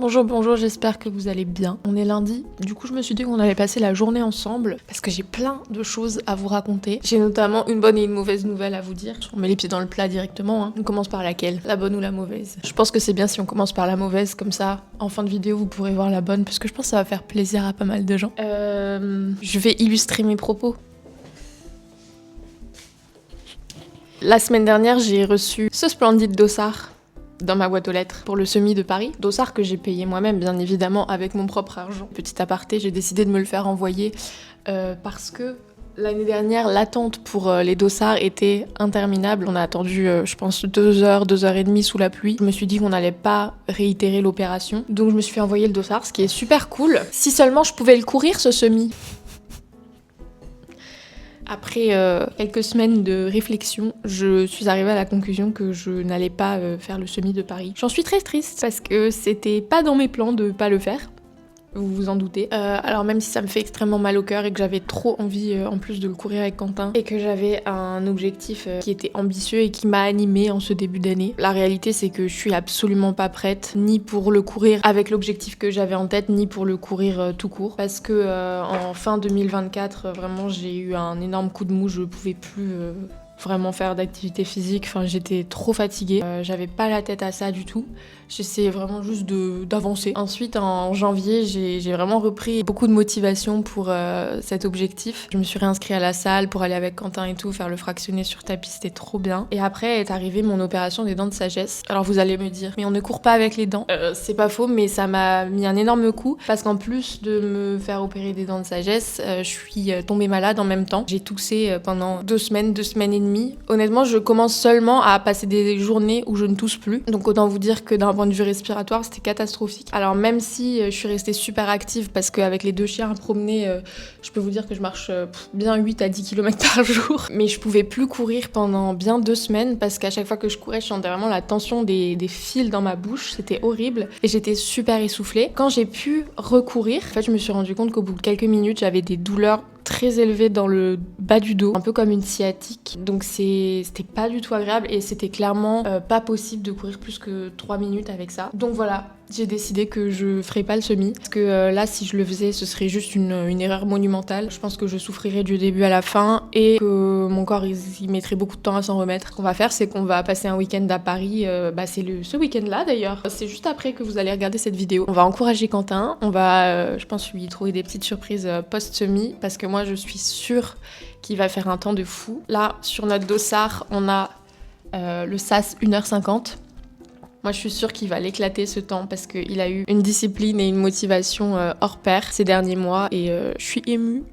Bonjour, bonjour, j'espère que vous allez bien. On est lundi, du coup je me suis dit qu'on allait passer la journée ensemble parce que j'ai plein de choses à vous raconter. J'ai notamment une bonne et une mauvaise nouvelle à vous dire. On met les pieds dans le plat directement, hein. On commence par laquelle? La bonne ou la mauvaise? Je pense que c'est bien si on commence par la mauvaise, comme ça, en fin de vidéo vous pourrez voir la bonne parce que je pense que ça va faire plaisir à pas mal de gens. Je vais illustrer mes propos. La semaine dernière, j'ai reçu ce splendide dossard dans ma boîte aux lettres pour le semi de Paris. Dossard que j'ai payé moi-même, bien évidemment, avec mon propre argent. Petit aparté, j'ai décidé de me le faire envoyer parce que l'année dernière, l'attente pour les dossards était interminable. On a attendu, je pense, 2 heures, 2 heures et demie sous la pluie. Je me suis dit qu'on n'allait pas réitérer l'opération. Donc je me suis fait envoyer le dossard, ce qui est super cool. Si seulement je pouvais le courir, ce semi. Après quelques semaines de réflexion, je suis arrivée à la conclusion que je n'allais pas faire le semi de Paris. J'en suis très triste parce que c'était pas dans mes plans de pas le faire. Vous vous en doutez. Alors même si ça me fait extrêmement mal au cœur et que j'avais trop envie en plus de le courir avec Quentin et que j'avais un objectif qui était ambitieux et qui m'a animée en ce début d'année, la réalité c'est que je suis absolument pas prête ni pour le courir avec l'objectif que j'avais en tête ni pour le courir tout court parce que en fin 2024 vraiment j'ai eu un énorme coup de mou, je pouvais plus vraiment faire d'activité physique, enfin j'étais trop fatiguée, j'avais pas la tête à ça du tout, j'essayais vraiment juste d'avancer. Ensuite en janvier j'ai vraiment repris beaucoup de motivation pour cet objectif. Je me suis réinscrite à la salle pour aller avec Quentin et tout, faire le fractionné sur tapis, c'était trop bien. Et après est arrivée mon opération des dents de sagesse. Alors vous allez me dire, mais on ne court pas avec les dents. C'est pas faux, mais ça m'a mis un énorme coup parce qu'en plus de me faire opérer des dents de sagesse, je suis tombée malade en même temps. J'ai toussé pendant 2 semaines et demie. Honnêtement, je commence seulement à passer des journées où je ne tousse plus. Donc autant vous dire que d'un point de vue respiratoire, c'était catastrophique. Alors même si je suis restée super active parce qu'avec les 2 chiens à promener, je peux vous dire que je marche bien 8 à 10 km par jour. Mais je pouvais plus courir pendant bien 2 semaines parce qu'à chaque fois que je courais, je sentais vraiment la tension des fils dans ma bouche. C'était horrible et j'étais super essoufflée. Quand j'ai pu recourir, en fait, je me suis rendu compte qu'au bout de quelques minutes, j'avais des douleurs très élevé dans le bas du dos, un peu comme une sciatique. Donc c'était pas du tout agréable et c'était clairement pas possible de courir plus que 3 minutes avec ça. Donc voilà, j'ai décidé que je ferais pas le semi. Parce que là, si je le faisais, ce serait juste une erreur monumentale. Je pense que je souffrirais du début à la fin et que mon corps, il mettrait beaucoup de temps à s'en remettre. Ce qu'on va faire, c'est qu'on va passer un week-end à Paris. C'est ce week-end-là d'ailleurs. C'est juste après que vous allez regarder cette vidéo. On va encourager Quentin. On va, je pense, lui trouver des petites surprises post-semi parce que moi, je suis sûre qu'il va faire un temps de fou. Là, sur notre dossard, on a le SAS 1h50. Moi, je suis sûre qu'il va l'éclater ce temps parce qu'il a eu une discipline et une motivation hors pair ces derniers mois et je suis émue.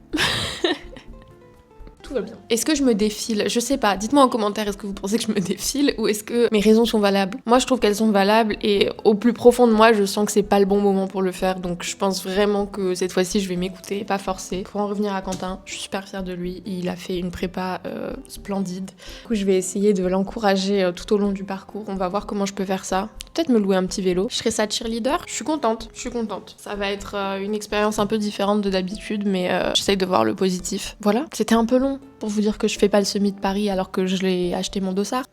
Tout va bien. Est-ce que je me défile? Je sais pas. Dites-moi en commentaire, est-ce que vous pensez que je me défile ou est-ce que mes raisons sont valables? Moi, je trouve qu'elles sont valables et au plus profond de moi, je sens que c'est pas le bon moment pour le faire. Donc, je pense vraiment que cette fois-ci, je vais m'écouter, pas forcer. Pour en revenir à Quentin, je suis super fière de lui. Il a fait une prépa splendide. Du coup, je vais essayer de l'encourager tout au long du parcours. On va voir comment je peux faire ça. Peut-être me louer un petit vélo. Je serai sa cheerleader. Je suis contente. Ça va être une expérience un peu différente de d'habitude, mais j'essaye de voir le positif. Voilà, c'était un peu long pour vous dire que je fais pas le semi de Paris alors que je l'ai acheté mon dossard.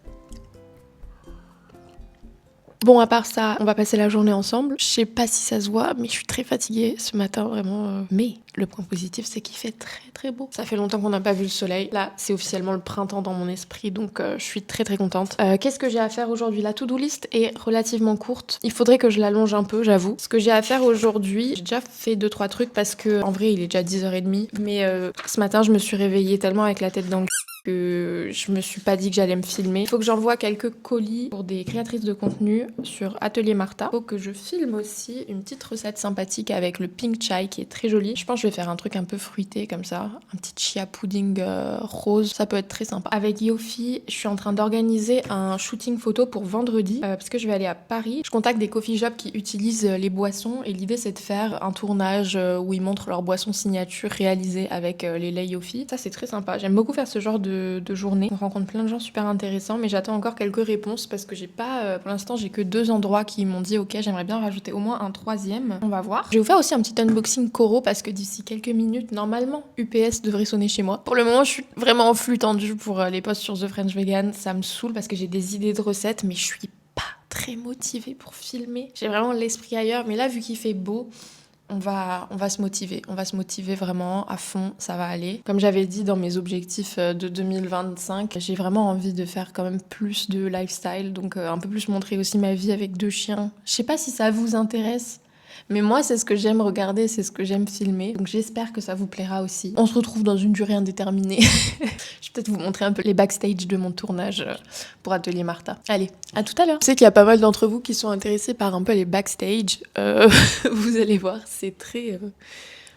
Bon, à part ça, on va passer la journée ensemble. Je sais pas si ça se voit, mais je suis très fatiguée ce matin, vraiment. Mais le point positif, c'est qu'il fait très très beau. Ça fait longtemps qu'on n'a pas vu le soleil. Là, c'est officiellement le printemps dans mon esprit, donc je suis très très contente. Qu'est-ce que j'ai à faire aujourd'hui? La to-do list est relativement courte. Il faudrait que je l'allonge un peu, j'avoue. Ce que j'ai à faire aujourd'hui, j'ai déjà fait 2-3 trucs parce que, en vrai, il est déjà 10h30. Mais ce matin, je me suis réveillée tellement avec la tête dans le que je me suis pas dit que j'allais me filmer. Il faut que j'envoie quelques colis pour des créatrices de contenu sur Atelier Martha. Il faut que je filme aussi une petite recette sympathique avec le pink chai qui est très joli. Je pense que je vais faire un truc un peu fruité comme ça, un petit chia pudding rose, ça peut être très sympa. Avec Yofi, je suis en train d'organiser un shooting photo pour vendredi parce que je vais aller à Paris. Je contacte des coffee shops qui utilisent les boissons et l'idée c'est de faire un tournage où ils montrent leurs boissons signature réalisées avec les laits Yofi. Ça c'est très sympa. J'aime beaucoup faire ce genre de journée. On rencontre plein de gens super intéressants, mais j'attends encore quelques réponses parce que j'ai pas, pour l'instant, j'ai que 2 endroits qui m'ont dit ok, j'aimerais bien rajouter au moins un 3e. On va voir. Je vais vous faire aussi un petit unboxing Coro parce que d'ici quelques minutes, normalement, UPS devrait sonner chez moi. Pour le moment, je suis vraiment en flux tendu pour les posts sur The French Vegan. Ça me saoule parce que j'ai des idées de recettes, mais je suis pas très motivée pour filmer. J'ai vraiment l'esprit ailleurs, mais là, vu qu'il fait beau, on va se motiver. On va se motiver vraiment à fond, ça va aller. Comme j'avais dit dans mes objectifs de 2025, j'ai vraiment envie de faire quand même plus de lifestyle, donc un peu plus montrer aussi ma vie avec 2 chiens. Je sais pas si ça vous intéresse, mais moi, c'est ce que j'aime regarder, c'est ce que j'aime filmer. Donc j'espère que ça vous plaira aussi. On se retrouve dans une durée indéterminée. Je vais peut-être vous montrer un peu les backstage de mon tournage pour Atelier Martha. Allez, à tout à l'heure. Je sais qu'il y a pas mal d'entre vous qui sont intéressés par un peu les backstage. Vous allez voir, c'est très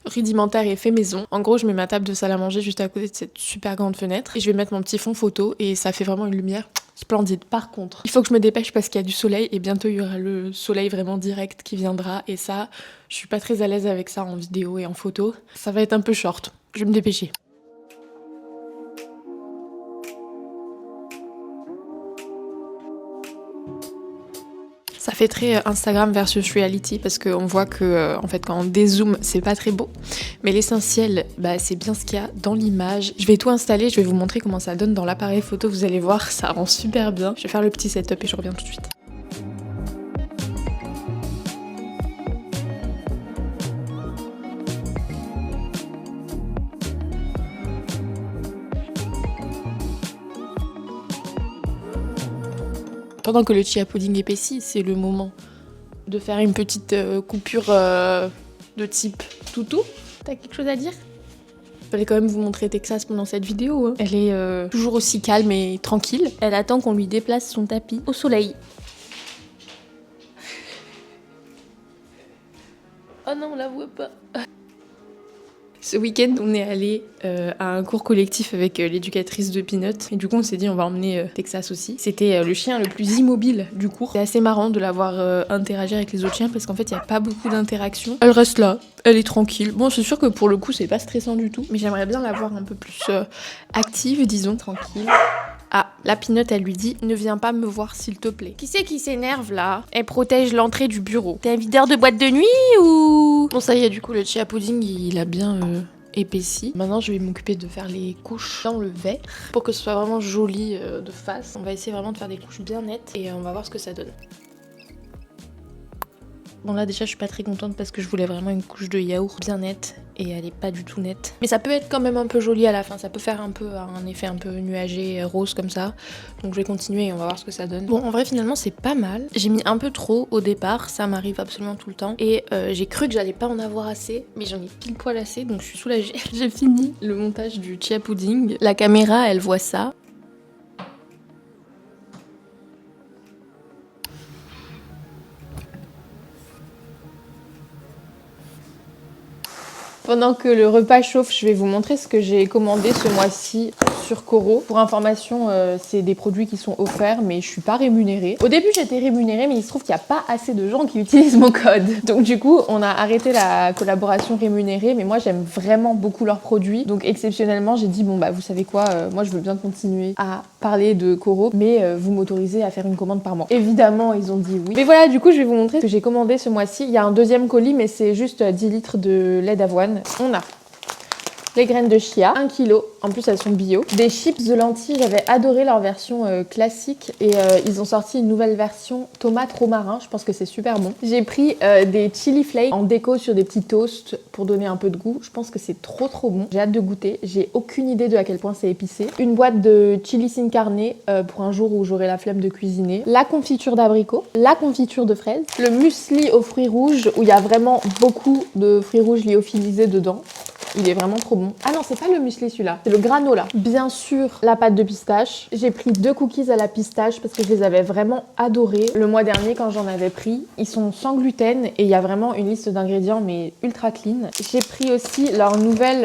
rudimentaire et fait maison. En gros, je mets ma table de salle à manger juste à côté de cette super grande fenêtre et je vais mettre mon petit fond photo et ça fait vraiment une lumière splendide. Par contre, il faut que je me dépêche parce qu'il y a du soleil et bientôt il y aura le soleil vraiment direct qui viendra et ça, je suis pas très à l'aise avec ça en vidéo et en photo. Ça va être un peu short. Je vais me dépêcher. Ça fait très Instagram versus reality parce qu'on voit que en fait quand on dézoome c'est pas très beau, mais l'essentiel c'est bien ce qu'il y a dans l'image. Je vais tout installer, je vais vous montrer comment ça donne dans l'appareil photo, vous allez voir, ça rend super bien. Je vais faire le petit setup et je reviens tout de suite. Pendant que le chia pudding épaissit, c'est le moment de faire une petite coupure de type toutou. T'as quelque chose à dire ? Fallait quand même vous montrer Texas pendant cette vidéo. Hein. Elle est toujours aussi calme et tranquille. Elle attend qu'on lui déplace son tapis au soleil. Oh non, on la voit pas. Ce week-end, on est allé à un cours collectif avec l'éducatrice de Peanut. Et du coup, on s'est dit, on va emmener Texas aussi. C'était le chien le plus immobile du cours. C'est assez marrant de la voir interagir avec les autres chiens parce qu'en fait, il n'y a pas beaucoup d'interaction. Elle reste là, elle est tranquille. Bon, c'est sûr que pour le coup, c'est pas stressant du tout. Mais j'aimerais bien la voir un peu plus active, disons, tranquille. Ah, la Peanut, elle lui dit « Ne viens pas me voir, s'il te plaît. » Qui c'est qui s'énerve, là ? Elle protège l'entrée du bureau. T'es un videur de boîte de nuit ou... Bon, ça y est, du coup, le chia pudding, il a bien épaissi. Maintenant, je vais m'occuper de faire les couches dans le verre pour que ce soit vraiment joli de face. On va essayer vraiment de faire des couches bien nettes et on va voir ce que ça donne. Bon là déjà je suis pas très contente parce que je voulais vraiment une couche de yaourt bien nette et elle est pas du tout nette. Mais ça peut être quand même un peu joli à la fin, ça peut faire un peu un effet un peu nuagé, rose comme ça. Donc je vais continuer et on va voir ce que ça donne. Bon en vrai finalement c'est pas mal. J'ai mis un peu trop au départ, ça m'arrive absolument tout le temps. Et j'ai cru que j'allais pas en avoir assez, mais j'en ai pile poil assez donc je suis soulagée. J'ai fini le montage du chia pudding. La caméra elle voit ça. Pendant que le repas chauffe, je vais vous montrer ce que j'ai commandé ce mois-ci sur Coro. Pour information, c'est des produits qui sont offerts, mais je suis pas rémunérée. Au début, j'étais rémunérée, mais il se trouve qu'il n'y a pas assez de gens qui utilisent mon code. Donc du coup, on a arrêté la collaboration rémunérée, mais moi, j'aime vraiment beaucoup leurs produits. Donc exceptionnellement, j'ai dit, bon bah vous savez quoi, moi je veux bien continuer à parler de Coro, mais vous m'autorisez à faire une commande par mois. Évidemment, ils ont dit oui. Mais voilà, du coup, je vais vous montrer ce que j'ai commandé ce mois-ci. Il y a un deuxième colis, mais c'est juste 10 litres de lait d'avoine. On a les graines de chia, 1 kg, en plus elles sont bio. Des chips de lentilles, j'avais adoré leur version classique et ils ont sorti une nouvelle version tomate romarin, je pense que c'est super bon. J'ai pris des chili flakes en déco sur des petits toasts pour donner un peu de goût, je pense que c'est trop bon. J'ai hâte de goûter, j'ai aucune idée de à quel point c'est épicé. Une boîte de chili sin carne pour un jour où j'aurai la flemme de cuisiner. La confiture d'abricot, la confiture de fraises, le muesli aux fruits rouges où il y a vraiment beaucoup de fruits rouges lyophilisés dedans. Il est vraiment trop bon. Ah non, c'est pas le muesli celui-là, c'est le granola. Bien sûr, la pâte de pistache. J'ai pris 2 cookies à la pistache parce que je les avais vraiment adorés le mois dernier quand j'en avais pris. Ils sont sans gluten et il y a vraiment une liste d'ingrédients mais ultra clean. J'ai pris aussi leur nouvelle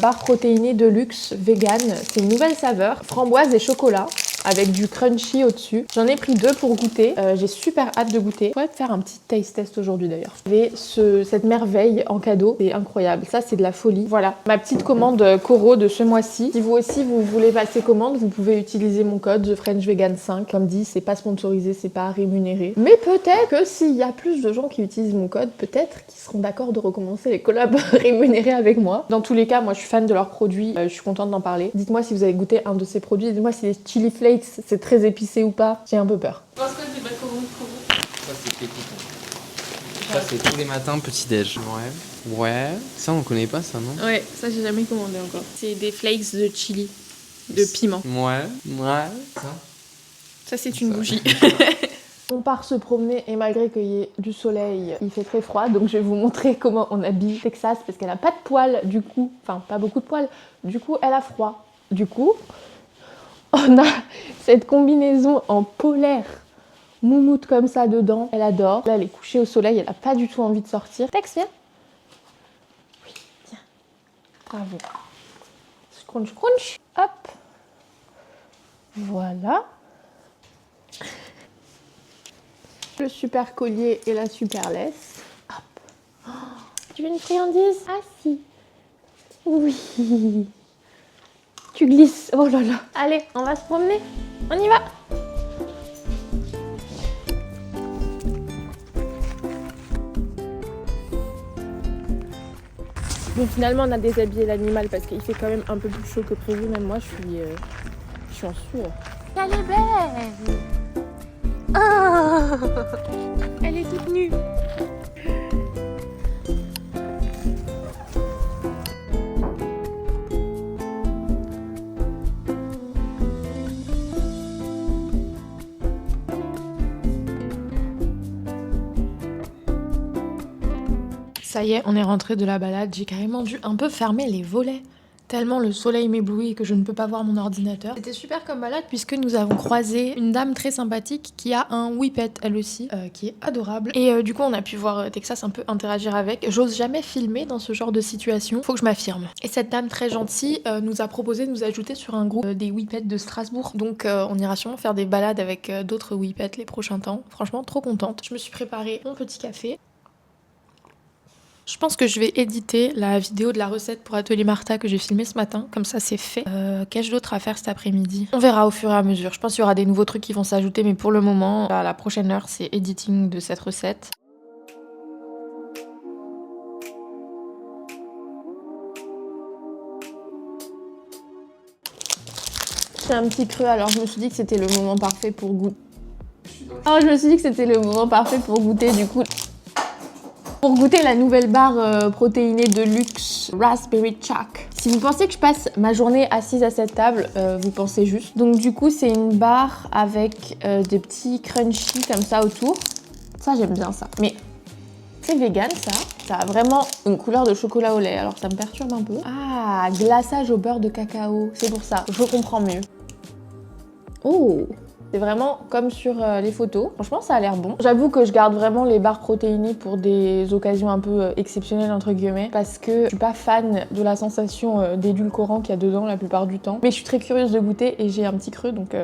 barre protéinée de luxe vegan. C'est une nouvelle saveur, framboise et chocolat, avec du crunchy au-dessus. J'en ai pris 2 pour goûter. J'ai super hâte de goûter. Je pourrais te faire un petit taste test aujourd'hui d'ailleurs. J'avais cette merveille en cadeau. C'est incroyable. Ça, c'est de la folie. Voilà, ma petite commande Coro de ce mois-ci. Si vous aussi, vous voulez passer commande, vous pouvez utiliser mon code TheFrenchVegan5. Comme dit, c'est pas sponsorisé, c'est pas rémunéré. Mais peut-être que s'il y a plus de gens qui utilisent mon code, peut-être qu'ils seront d'accord de recommencer les collabs rémunérés avec moi. Dans tous les cas, moi, je suis fan de leurs produits. Je suis contente d'en parler. Dites-moi si vous avez goûté un de ces produits. Dites-moi si les chili flakes c'est très épicé ou pas. J'ai un peu peur. Parce que c'est pas comment. Écoute, ça c'est tous les matins petit-déj. Ouais. Ouais. Ça on connaît pas ça, non? Ouais, ça j'ai jamais commandé encore. C'est des flakes de chili, de piment. Ouais. Ouais. Ça c'est une bougie. On part se promener et malgré qu'il y ait du soleil, il fait très froid. Donc je vais vous montrer comment on habille Texas parce qu'elle a pas de poils du coup. Enfin, pas beaucoup de poils. Du coup, elle a froid. Du coup, on a cette combinaison en polaire moumoute comme ça dedans. Elle adore. Là, elle est couchée au soleil. Elle a pas du tout envie de sortir. Tex, viens. Oui, viens. Bravo. Scrunch, scrunch. Hop. Voilà. Le super collier et la super laisse. Hop. Oh, tu veux une friandise? Ah si. Oui. Tu glisses. Oh là là. Allez, on va se promener. On y va. Bon, finalement, on a déshabillé l'animal parce qu'il fait quand même un peu plus chaud que prévu. Même moi, je suis en sueur. Elle est belle. Oh, elle est toute nue. Ça y est, on est rentré de la balade. J'ai carrément dû un peu fermer les volets. Tellement le soleil m'éblouit que je ne peux pas voir mon ordinateur. C'était super comme balade puisque nous avons croisé une dame très sympathique qui a un whippet elle aussi, qui est adorable. Et du coup on a pu voir Texas un peu interagir avec. J'ose jamais filmer dans ce genre de situation, faut que je m'affirme. Et cette dame très gentille nous a proposé de nous ajouter sur un groupe des whippets de Strasbourg. Donc on ira sûrement faire des balades avec d'autres whippets les prochains temps. Franchement trop contente. Je me suis préparé mon petit café. Je pense que je vais éditer la vidéo de la recette pour Atelier Martha que j'ai filmée ce matin, comme ça c'est fait. Qu'ai-je d'autre à faire cet après-midi? On verra au fur et à mesure. Je pense qu'il y aura des nouveaux trucs qui vont s'ajouter, mais pour le moment, à la prochaine heure, c'est editing de cette recette. J'ai un petit creux, alors je me suis dit que c'était le moment parfait pour goûter. Alors je me suis dit que c'était le moment parfait pour goûter, du coup. Pour goûter la nouvelle barre protéinée de luxe Raspberry Chuck. Si vous pensez que je passe ma journée assise à cette table, vous pensez juste. Donc du coup c'est une barre avec des petits crunchy comme ça autour. Ça j'aime bien ça. Mais c'est vegan ça. Ça a vraiment une couleur de chocolat au lait, alors ça me perturbe un peu. Ah, glaçage au beurre de cacao, c'est pour ça. Je comprends mieux. Oh! C'est vraiment comme sur les photos. Franchement, ça a l'air bon. J'avoue que je garde vraiment les barres protéinées pour des occasions un peu exceptionnelles, entre guillemets, parce que je suis pas fan de la sensation d'édulcorant qu'il y a dedans la plupart du temps. Mais je suis très curieuse de goûter et j'ai un petit creux, donc...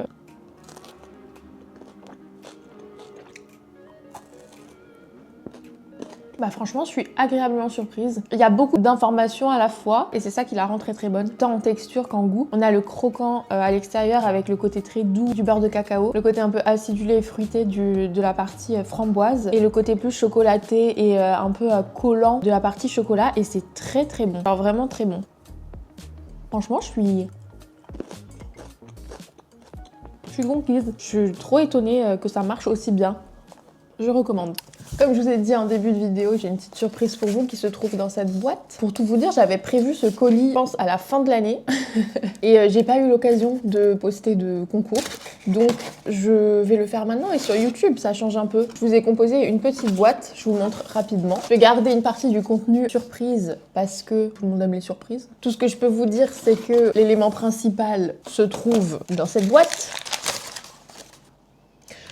Bah franchement, je suis agréablement surprise. Il y a beaucoup d'informations à la fois et c'est ça qui la rend très très bonne, tant en texture qu'en goût. On a le croquant à l'extérieur avec le côté très doux du beurre de cacao, le côté un peu acidulé et fruité de la partie framboise et le côté plus chocolaté et un peu collant de la partie chocolat et c'est très très bon. Alors vraiment très bon. Franchement, je suis conquise. Je suis trop étonnée que ça marche aussi bien. Je recommande. Comme je vous ai dit en début de vidéo, j'ai une petite surprise pour vous qui se trouve dans cette boîte. Pour tout vous dire, j'avais prévu ce colis, je pense, à la fin de l'année. Et j'ai pas eu l'occasion de poster de concours. Donc je vais le faire maintenant et sur YouTube, ça change un peu. Je vous ai composé une petite boîte, je vous montre rapidement. Je vais garder une partie du contenu surprise parce que tout le monde aime les surprises. Tout ce que je peux vous dire, c'est que l'élément principal se trouve dans cette boîte.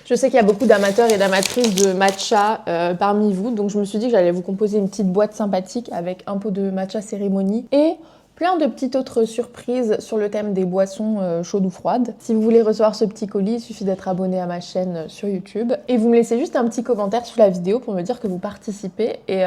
Je sais qu'il y a beaucoup d'amateurs et d'amatrices de matcha parmi vous, donc je me suis dit que j'allais vous composer une petite boîte sympathique avec un pot de matcha cérémonie et plein de petites autres surprises sur le thème des boissons chaudes ou froides. Si vous voulez recevoir ce petit colis, il suffit d'être abonné à ma chaîne sur YouTube et vous me laissez juste un petit commentaire sous la vidéo pour me dire que vous participez et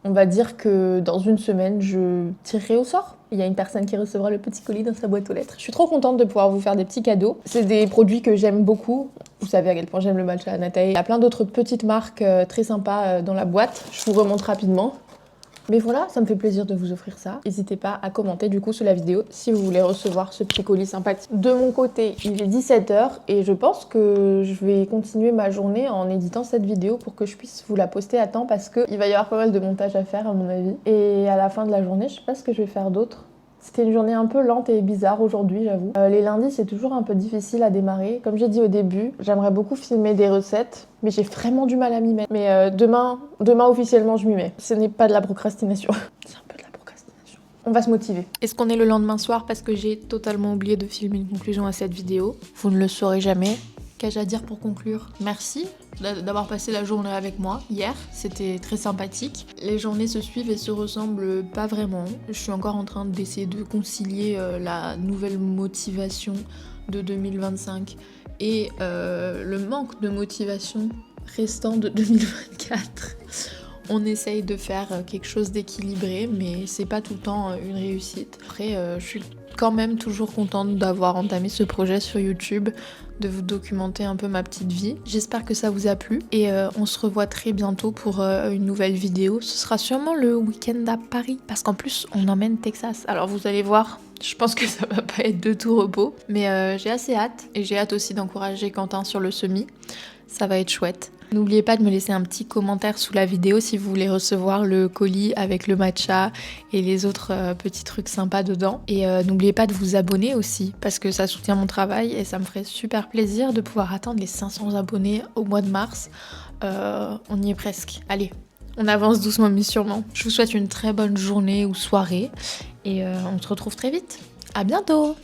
on va dire que dans une semaine, je tirerai au sort. Il y a une personne qui recevra le petit colis dans sa boîte aux lettres. Je suis trop contente de pouvoir vous faire des petits cadeaux. C'est des produits que j'aime beaucoup. Vous savez à quel point j'aime le matcha Natae. Il y a plein d'autres petites marques très sympas dans la boîte. Je vous remontre rapidement. Mais voilà, ça me fait plaisir de vous offrir ça. N'hésitez pas à commenter du coup sous la vidéo si vous voulez recevoir ce petit colis sympathique. De mon côté, il est 17h et je pense que je vais continuer ma journée en éditant cette vidéo pour que je puisse vous la poster à temps parce qu'il va y avoir pas mal de montage à faire à mon avis. Et à la fin de la journée, je sais pas ce que je vais faire d'autre. C'était une journée un peu lente et bizarre aujourd'hui, j'avoue. Les lundis, c'est toujours un peu difficile à démarrer. Comme j'ai dit au début, j'aimerais beaucoup filmer des recettes, mais j'ai vraiment du mal à m'y mettre. Mais demain officiellement, je m'y mets. Ce n'est pas de la procrastination. C'est un peu de la procrastination. On va se motiver. Est-ce qu'on est le lendemain soir parce que j'ai totalement oublié de filmer une conclusion à cette vidéo? Vous ne le saurez jamais. Qu'ai-je à dire pour conclure? Merci d'avoir passé la journée avec moi hier, c'était très sympathique. Les journées se suivent et se ressemblent pas vraiment. Je suis encore en train d'essayer de concilier la nouvelle motivation de 2025 et le manque de motivation restant de 2024. On essaye de faire quelque chose d'équilibré, mais c'est pas tout le temps une réussite. Après, je suis quand même toujours contente d'avoir entamé ce projet sur YouTube, de vous documenter un peu ma petite vie. J'espère que ça vous a plu et on se revoit très bientôt pour une nouvelle vidéo. Ce sera sûrement le week-end à Paris parce qu'en plus on emmène Texas. Alors vous allez voir, je pense que ça va pas être de tout repos, mais j'ai assez hâte et j'ai hâte aussi d'encourager Quentin sur le semi. Ça va être chouette. N'oubliez pas de me laisser un petit commentaire sous la vidéo si vous voulez recevoir le colis avec le matcha et les autres petits trucs sympas dedans. Et n'oubliez pas de vous abonner aussi parce que ça soutient mon travail et ça me ferait super plaisir de pouvoir atteindre les 500 abonnés au mois de mars. On y est presque. Allez, on avance doucement mais sûrement. Je vous souhaite une très bonne journée ou soirée et on se retrouve très vite. À bientôt!